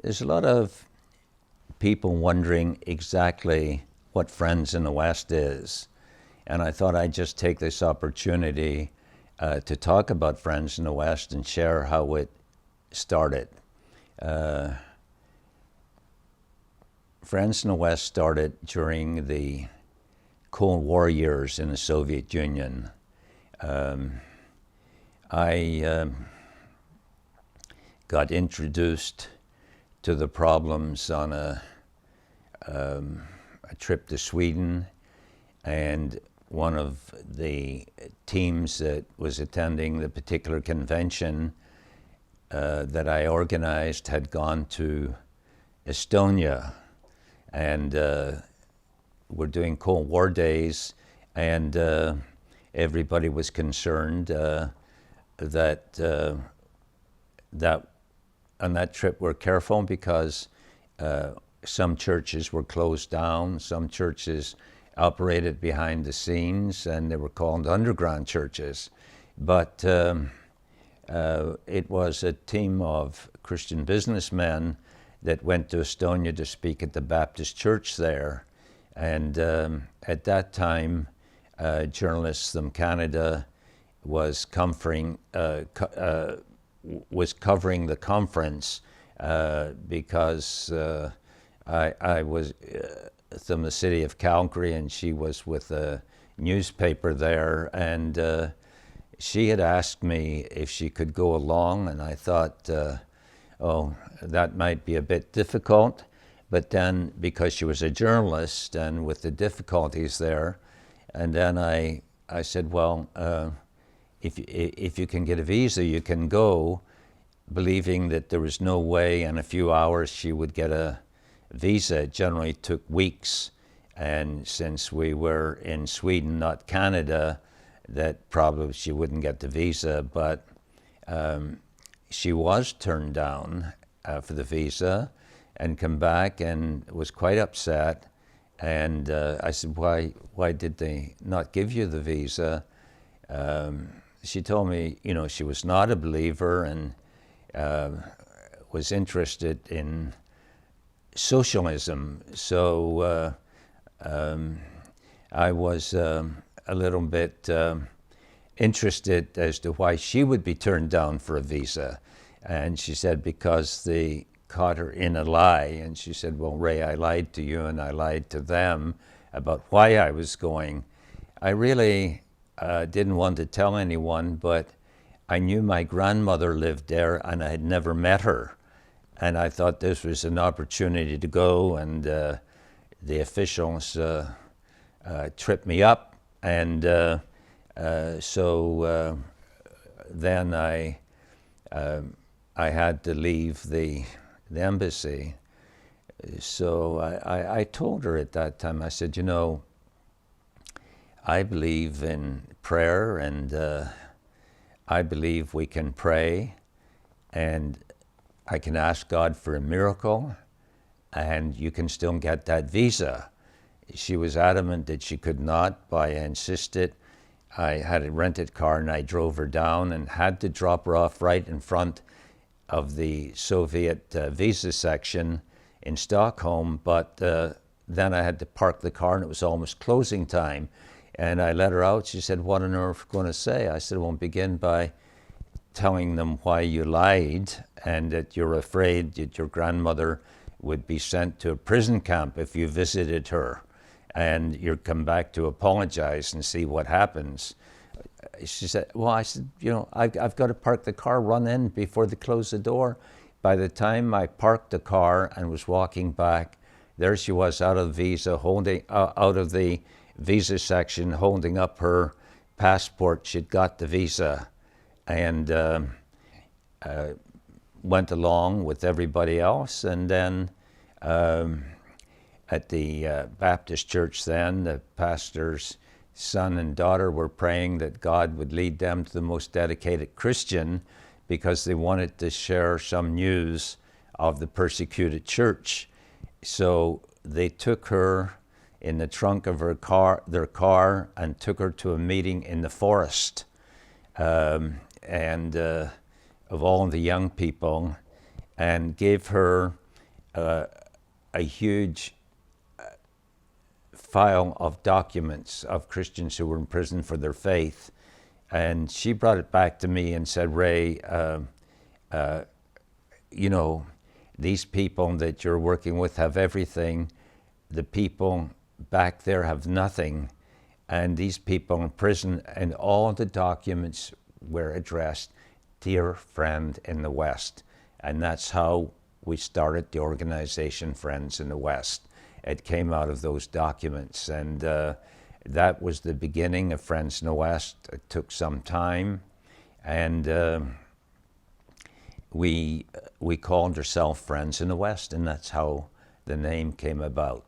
There's a lot of people wondering exactly what Friends in the West is. And I thought I'd just take this opportunity to talk about Friends in the West and share how it started. Friends in the West started during the Cold War years in the Soviet Union. I got introduced to the problems on a trip to Sweden, and one of the teams that was attending the particular convention that I organized had gone to Estonia, and we're doing Cold War days, and everybody was concerned that on that trip we're careful because some churches were closed down, some churches operated behind the scenes, and they were called underground churches. But it was a team of Christian businessmen that went to Estonia to speak at the Baptist church there. And at that time, journalists from Canada was covering the conference because I was from the city of Calgary, and she was with a newspaper there, and she had asked me if she could go along, and I thought, oh, that might be a bit difficult. But then, because she was a journalist and with the difficulties there, and then I said, well, if you can get a visa, you can go, believing that there was no way in a few hours she would get a visa. It generally took weeks, and since we were in Sweden, not Canada, that probably she wouldn't get the visa. But she was turned down for the visa and come back and was quite upset. And I said, why did they not give you the visa? She told me, you know, she was not a believer and was interested in socialism. So I was a little bit interested as to why she would be turned down for a visa. And she said, because they caught her in a lie. And she said, well, Ray, I lied to you and I lied to them about why I was going. I really didn't want to tell anyone, but I knew my grandmother lived there and I had never met her. And I thought this was an opportunity to go, and the officials tripped me up. And so then I had to leave the embassy. So I told her at that time, I said, you know, I believe in prayer, and I believe we can pray, and I can ask God for a miracle, and you can still get that visa. She was adamant that she could not, but I insisted. I had a rented car, and I drove her down and had to drop her off right in front of the Soviet visa section in Stockholm. But then I had to park the car, and it was almost closing time. And I let her out. She said, what on earth are you going to say? I said, well, begin by telling them why you lied and that you're afraid that your grandmother would be sent to a prison camp if you visited her, and you'll come back to apologize and see what happens. She said, well, I said, you know, I've got to park the car, run in before they close the door. By the time I parked the car and was walking back, there she was out of the visa section, holding up her passport. She'd got the visa, and went along with everybody else. And then at the Baptist church then, the pastor's son and daughter were praying that God would lead them to the most dedicated Christian, because they wanted to share some news of the persecuted church. So they took her in the trunk of their car, and took her to a meeting in the forest. And of all the young people, and gave her a huge file of documents of Christians who were in prison for their faith. And she brought it back to me and said, Ray, you know, these people that you're working with have everything. The people back there have nothing. And these people in prison, and all the documents were addressed, dear friend in the West. And that's how we started the organization Friends in the West. It came out of those documents. And that was the beginning of Friends in the West. It took some time. And we called ourselves Friends in the West, and that's how the name came about.